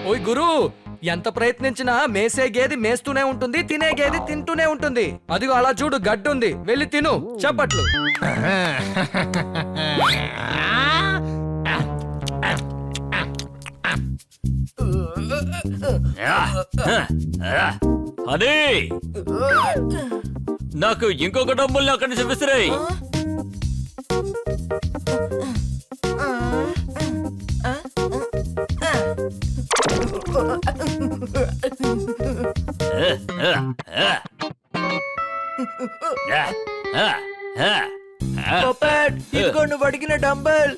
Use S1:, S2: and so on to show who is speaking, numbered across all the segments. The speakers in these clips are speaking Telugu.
S1: ఓయ్ గురు, ఎంత ప్రయత్నించినా మేసే గేది మేస్తూనే ఉంటుంది, తినే గేది తింటూనే ఉంటుంది. అదిగో అలా చూడు, గడ్డుంది, వెళ్ళి తిను. చప్పట్లు.
S2: అదే నాకు ఇంకొక డబ్బుల్ని అక్కడి నుంచి విసిరాయి.
S3: ఇదిగో నువ్వు అడిగిన డంబెల్.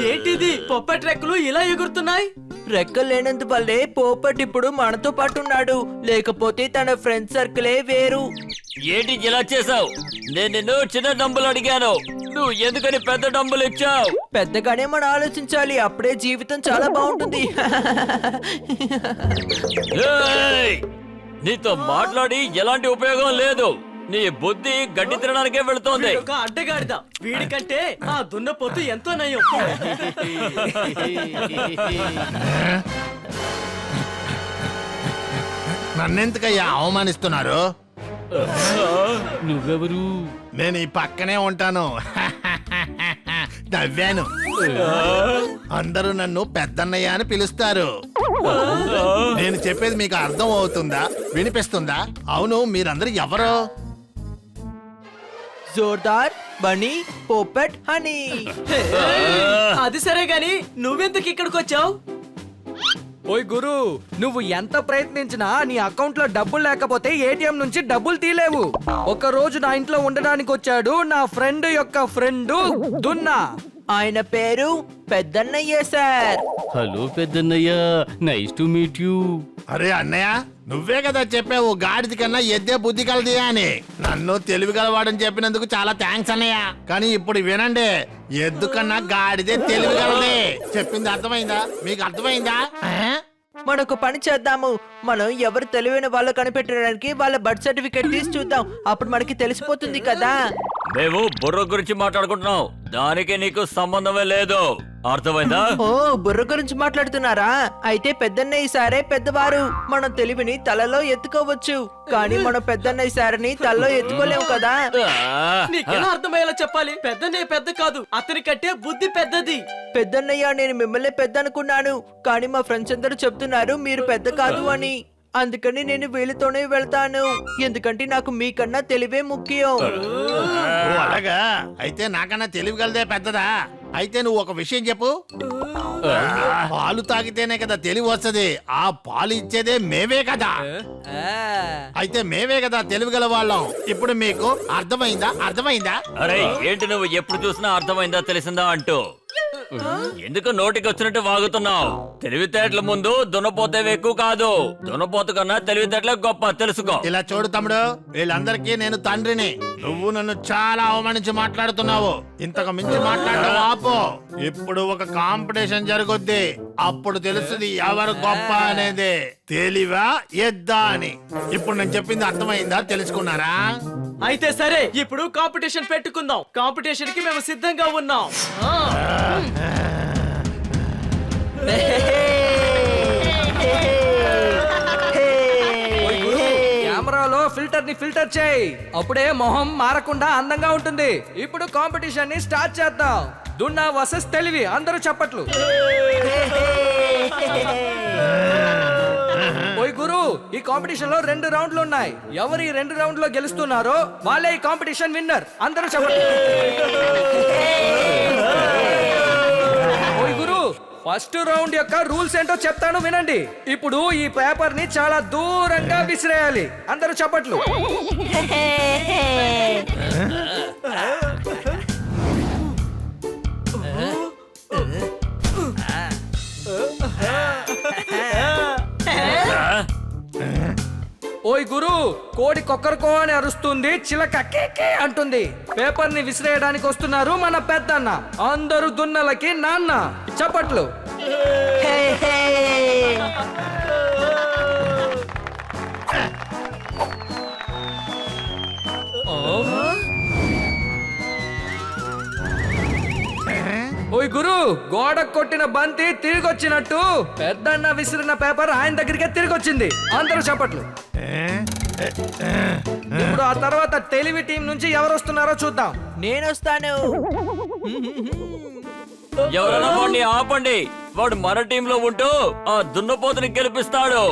S4: ఏంటిది? పొప్పటి రెక్కలు ఇలా ఎగురుతున్నాయి.
S3: రెక్కలు లేనందువల్లే పోపట్ ఇప్పుడు మనతో పాటు ఉన్నాడు, లేకపోతే తన ఫ్రెండ్ సర్కిలే వేరు.
S2: ఏంటి ఇలా చేసావు? నేను నిన్ను చిన్న డబ్బులు అడిగాను, నువ్వు ఎందుకని పెద్ద డబ్బులు ఇచ్చావు?
S3: పెద్దగానే మనం ఆలోచించాలి, అప్పుడే జీవితం చాలా బాగుంటుంది.
S2: నీతో మాట్లాడి ఎలాంటి ఉపయోగం లేదు. నీ బుద్ధి గడ్డి తినడానికే వెళుతోంది.
S4: ఒక అడ్డగాడిద, వీడికంటే ఆ దున్నపోతు ఎంతో నయం.
S5: నన్నెందుకయ్యా అవమానిస్తున్నారు?
S2: నువ్వెవరు?
S5: నేను ఈ పక్కనే ఉంటాను. నవ్వాను. అందరూ నన్ను పెద్దన్నయ్య అని పిలుస్తారు. నేను చెప్పేది మీకు అర్థం అవుతుందా, వినిపిస్తుందా? అవును, మీరందరూ ఎవరు?
S3: జోర్దార్, బనీ, పోపట్, హనీ.
S4: అది సరే గాని నువ్వెందుకు ఇక్కడికి వచ్చావు?
S1: ఓయ్ గురు, నువ్వు ఎంత ప్రయత్నించినా నీ అకౌంట్ లో డబ్బులు లేకపోతే ఏటీఎం నుంచి డబ్బులు తీలేవు. ఒక రోజు నా ఇంట్లో ఉండడానికి వచ్చాడు నా ఫ్రెండ్ యొక్క ఫ్రెండ్ దున్నా.
S3: ఆయన పేరు Peddannayya sir.
S6: Hello Peddannayya, nice to meet you.
S5: అరే అన్నయ్య, నువ్వే కదా చెప్పావు గాడిది కన్నా ఎద్దే బుద్ధి కలది అని. నన్ను తెలివి గలవాడని చెప్పినందుకు చాలా థ్యాంక్స్ అన్నయ్య. కానీ ఇప్పుడు వినండి, ఎద్దు కన్నా గాడిదే తెలివి గలది. చెప్పింది అర్థమైందా? మీకు అర్థమైందా?
S3: మనొక పని చేద్దాము, మనం ఎవరు తెలివైన వాళ్ళు కనిపెట్టడానికి వాళ్ళ బర్త్ సర్టిఫికేట్ తీసి చూద్దాం, అప్పుడు మనకి తెలిసిపోతుంది కదా.
S2: మేము బుర్ర గురించి మాట్లాడుకుంటున్నాం, దానికి నీకు సంబంధమే లేదు. అర్థమైందా?
S3: ఓ, బుర్ర గురించి మాట్లాడుతున్నారా? అయితే పెద్దన్నయ్య సారే పెద్దవారు. మనం తెలివిని తలలో ఎత్తుకోవచ్చు, కానీ మనం పెద్దన్నయ్య సారని తలలో ఎత్తుకోలేము కదా.
S4: నీకెలా అర్థమయ్యేలా చెప్పాలి? పెద్దనే పెద్ద కాదు, అతని కంటే బుద్ధి పెద్దది.
S3: పెద్దన్నయ్య, నేను మిమ్మల్ని పెద్ద అనుకున్నాను, కానీ మా ఫ్రెండ్స్ అందరూ చెప్తున్నారు మీరు పెద్ద కాదు అని. అందుకని నేను వీళ్ళతోనే వెళ్తాను, ఎందుకంటే నాకు మీకన్నా తెలివే ముఖ్యం.
S5: ఓ అలాగా, అయితే నాకన్నా తెలివి గలదే పెద్దదా? అయితే నువ్వు ఒక విషయం చెప్పు. పాలు తాగితేనే కదా తెలివి వస్తది, ఆ పాలు ఇచ్చేదే మేమే కదా. అయితే మేమే కదా తెలివి గల వాళ్ళం. ఇప్పుడు మీకు అర్థమైందా? అర్థమైందా?
S2: అరే ఏంటి నువ్వు ఎప్పుడు చూసినా అర్థమైందా తెలిసిందా అంటూ ఎందుకు నోటికి వచ్చినట్టు వాగుతున్నావు? తెలివితేటల ముందు దున్నపోతే ఎక్కువ కాదు, దున్నపోతు కన్నా తెలివితేటలే గొప్ప, తెలుసుకో.
S5: ఇలా చూడు తమ్ముడు, వీళ్ళందరికీ నేను తండ్రిని. నువ్వు నన్ను చాలా అవమానించి మాట్లాడుతున్నావు, ఇంతకు మించి మాట్లాడడం ఆపు. ఇప్పుడు ఒక కాంపిటీషన్ జరుగుద్ది, అప్పుడు తెలుస్తుంది ఎవరు గొప్ప అనేది. తెలివా ఎద్దా అని. ఇప్పుడు నేను చెప్పింది అర్థమైందా? తెలుసుకున్నారా?
S4: అయితే సరే, ఇప్పుడు కాంపిటీషన్ పెట్టుకుందాం. కాంపిటీషన్ కి మేము సిద్ధంగా ఉన్నాం.
S1: కెమెరాలో ఫిల్టర్ ని ఫిల్టర్ చేయి, అప్పుడే మొహం మారకుండా అందంగా ఉంటుంది. ఇప్పుడు కాంపిటీషన్ ని స్టార్ట్ చేద్దాం. దున్నా వర్సెస్ తెలివి. అందరూ చప్పట్లు. ఓయ్ గురు, ఈ కాంపిటీషన్ లో 2 రౌండ్లు ఉన్నాయి. ఎవరు ఈ 2 రౌండ్ లో గెలుస్తున్నారో వాళ్ళే ఈ కాంపిటీషన్ విన్నర్. అందరూ చప్పట్లు. ఓయ్ గురు, ఫస్ట్ రౌండ్ యొక్క రూల్స్ ఏంటో చెప్తాను వినండి. ఇప్పుడు ఈ పేపర్ ని చాలా దూరంగా విసిరేయాలి. అందరూ చప్పట్లు. కోడి కొక్కరకో అని అరుస్తుంది, చిలక కేకే అంటుంది. పేపర్ ని విసిరేయడానికి వస్తున్నారు మన పెద్దన్న. అందరూ దున్నలకి నాన్న. చప్పట్లు.
S3: హే, హే.
S1: ఓయ్ గురు, గోడ కొట్టిన బంతి తిరిగి వచ్చినట్టు పెద్దన్న విసిరిన పేపర్ ఆయన దగ్గరికే తిరిగి వచ్చింది. అందరూ చప్పట్లు. ఇప్పుడు ఆ తర్వాత తెలివి టీం నుంచి ఎవరు వస్తున్నారో చూద్దాం.
S3: నేనొస్తాను.
S2: ఎవరైనా వాడిని ఆపండి. వాడు మన టీంలో ఉంటూ ఆ దున్నపోతుని గెలిపిస్తాడు.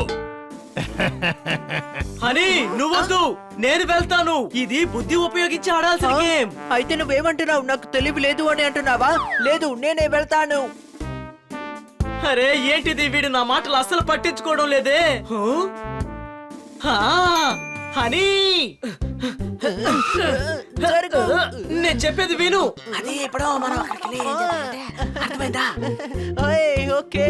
S4: అని నువ్వొద్దు, నేను వెళ్తాను. ఇది బుద్ధి ఉపయోగించి ఆడాల్సిన గేమ్.
S3: అయితే నువ్వేమంటున్నావు? నాకు తెలివి లేదు అని అంటున్నావా? లేదు, నేనే వెళ్తాను.
S4: అరే ఏంటిది, వీడు నా మాటలు అస్సలు పట్టించుకోవడం లేదే. హనీ,
S3: జరుగు.
S4: నేను చెప్పేది విను.
S3: అది ఎప్పుడో మనం అర్థమైందా? ఓకే.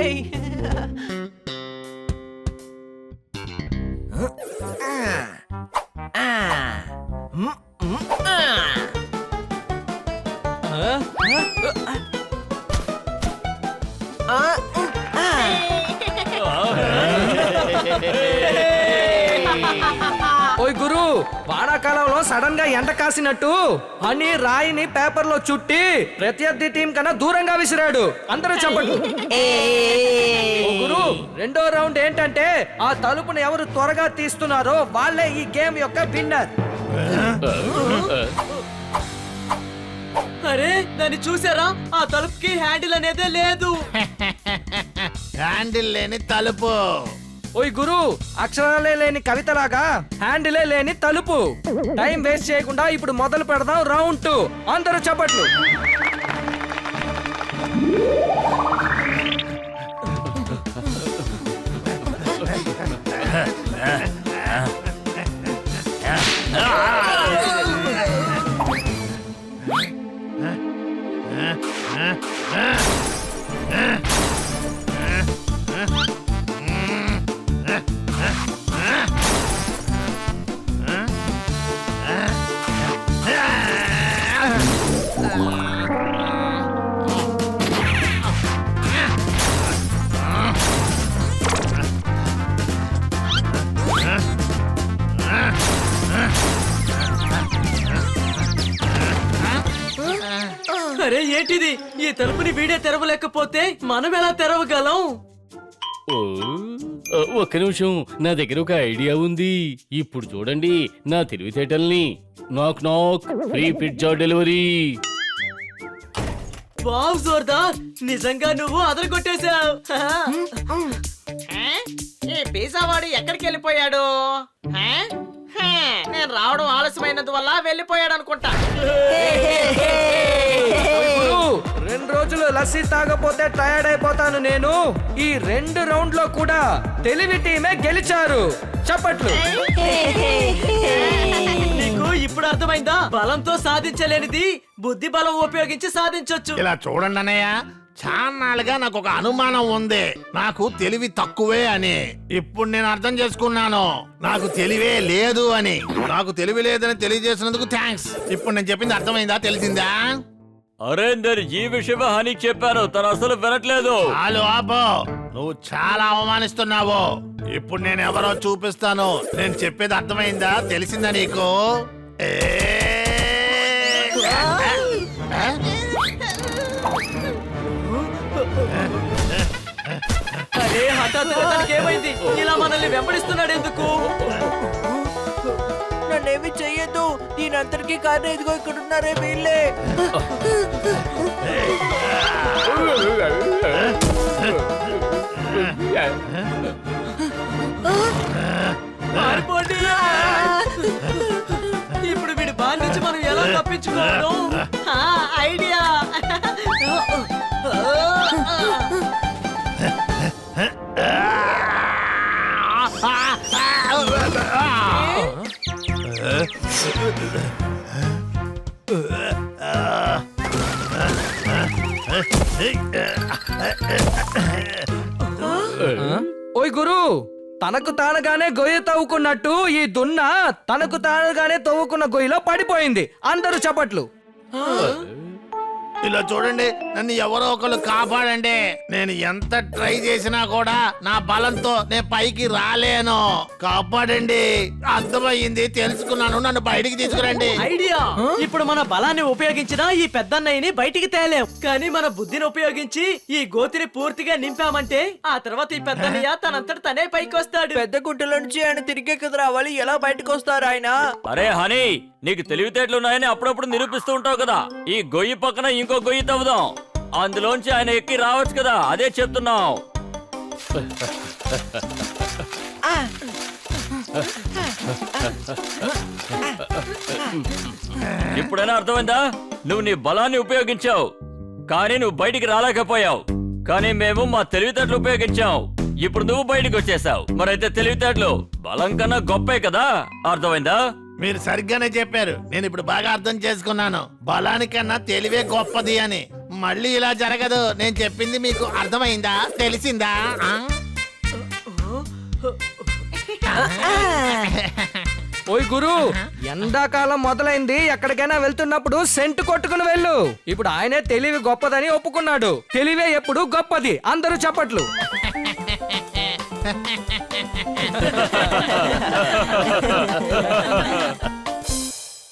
S1: ఓయ్ గురు, వానాకాలంలో సడన్ గా ఎండ కాసినట్టు అని రాయిని పేపర్ లో చుట్టి ప్రత్యర్థి టీం కన్నా దూరంగా విసిరాడు. అందరూ చెప్పండి. ఓ గురు, రెండో రౌండ్ ఏంటంటే ఆ తలుపుని ఎవరు త్వరగా తీస్తున్నారో వాళ్ళే ఈ గేమ్ యొక్క విన్నర్.
S4: అరే దాన్ని చూసారా? ఆ తలుపుకి హ్యాండిల్ అనేదే లేదు.
S5: హ్యాండిల్ లేని తలుపు.
S1: ఓయ్ గురు, అక్షరాలే లేని కవితలాగా హ్యాండిలే లేని తలుపు. టైం వేస్ట్ చేయకుండా ఇప్పుడు మొదలు పెడదాం రౌండ్ 2. అందరూ చప్పట్లు.
S4: అరే ఏంటిది, ఈ తలుపుని వీడే తెరవలేకపోతే మనం ఎలా తెరవగలం?
S6: ఓ, ఒక్క నిమిషం, నా దగ్గర ఒక ఐడియా ఉంది. ఇప్పుడు చూడండి నా తెలివితేటల్ని. నాక్ నాక్, free pizza delivery.
S4: Wow Jordar, నిజంగా నువ్వు అదరగొట్టేశావు.
S7: ఈ పిజ్జా వాడు ఎక్కడికి వెళ్ళిపోయాడు? నేను రావడం ఆలస్యమైనందువల్ల వెళ్ళిపోయాడు అనుకుంటా.
S1: ఓయ్ గురు, 2 రోజులు లస్సీ తాగపోతే టయర్డ్ అయిపోతాను నేను. ఈ 2 రౌండ్లో కూడా తెలివి టీమే గెలిచారు. చప్పట్లు.
S4: నీకు ఇప్పుడు అర్థమైందా? బలంతో సాధించలేనిది బుద్ధి బలం ఉపయోగించి సాధించొచ్చు.
S5: ఇలా చూడండి అన్నయ్య, చాన్నాళ్ళుగా నాకు ఒక అనుమానం ఉంది. నాకు తెలివి తక్కువే అని. ఇప్పుడు నేను అర్థం చేసుకున్నాను, నాకు తెలివే లేదు అని. నాకు తెలివి లేదని తెలియజేసినందుకు థ్యాంక్స్. ఇప్పుడు నేను చెప్పింది అర్థమైందా, తెలిసిందా?
S2: అరే నేను ఈ విషయమే హనీకి చెప్పాను, తను అసలు వినట్లేదు.
S5: చాలు ఆపో, నువ్వు చాలా అవమానిస్తున్నావు. ఇప్పుడు నేను ఎవరో చూపిస్తాను. నేను చెప్పేది అర్థమైందా, తెలిసిందా నీకు?
S4: అరే హఠాత్తుగా తనకి ఏమైంది? ఇలా మనల్ని వెంబడిస్తున్నాడు ఎందుకు?
S3: నన్నేమి చెయ్యొద్దు. దీనంతటికీ కారణం ఇదిగో ఇక్కడ ఉన్నారే వీళ్ళే.
S4: పారిపోండి. ఇప్పుడు వీడి బారి నుంచి మనం ఎలా తప్పించుకోవడం?
S7: ఐడియా.
S1: ఓయ్ గురు, తనకు తానుగానే గొయ్యి తవ్వుకున్నట్టు ఈ దున్న తనకు తానుగానే తవ్వుకున్న గొయ్యిలో పడిపోయింది. అందరూ చప్పట్లు.
S5: ఇలా చూడండి, నన్ను ఎవరో ఒకరు కాపాడండి. నేను ఎంత ట్రై చేసినా కూడా నా బలంతో నేను పైకి రాలేను. కాపాడండి. అర్థమయ్యింది, తెలుసుకున్నాను. నన్ను బయటికి తీసుకురండి.
S4: ఐడియా. ఇప్పుడు మన బలాన్ని ఉపయోగించినా ఈ పెద్దన్నయ్యని బయటికి తేలేం, కానీ మన బుద్ధిని ఉపయోగించి ఈ గోతిని పూర్తిగా నింపామంటే ఆ తర్వాత ఈ పెద్దన్నయ్య తనంతట తనే పైకి వస్తాడు.
S3: పెద్ద గుంటల నుంచి ఆయన తిరిగెక్కదు రావాలి. ఎలా బయటకు వస్తారు ఆయన?
S2: అరే హనీ, నీకు తెలివితేటలున్నాయని అప్పుడప్పుడు నిరూపిస్తూ ఉంటావు కదా. ఈ గొయ్యి పక్కన ఇంకో గొయ్యి తవ్వుదాం. అందులోంచి ఆయన ఎక్కి రావచ్చు కదా. అదే చెప్తున్నావు. ఇప్పుడైనా అర్థమైందా? నువ్వు నీ బలాన్ని ఉపయోగించావు, కానీ నువ్వు బయటికి రాలేకపోయావు. కానీ మేము మా తెలివితేటలు ఉపయోగించావు. ఇప్పుడు నువ్వు బయటికి వచ్చేసావు. మరైతే తెలివితేటలు బలం కన్నా గొప్పే కదా. అర్థమైందా?
S5: మీరు సరిగ్గానే చెప్పారు. నేను ఇప్పుడు బాగా అర్థం చేసుకున్నాను. బలానికన్నా తెలివే గొప్పది అని. మళ్ళీ ఇలా జరగదు. నేను చెప్పింది మీకు అర్థమైందా? తెలిసిందా?
S1: ఓయ్ గురు, ఎండాకాలం మొదలైంది. ఎక్కడికైనా వెళ్తున్నప్పుడు సెంటు కొట్టుకుని వెళ్ళు. ఇప్పుడు ఆయనే తెలివి గొప్పదని ఒప్పుకున్నాడు. తెలివే ఎప్పుడు గొప్పది. అందరూ చప్పట్లు.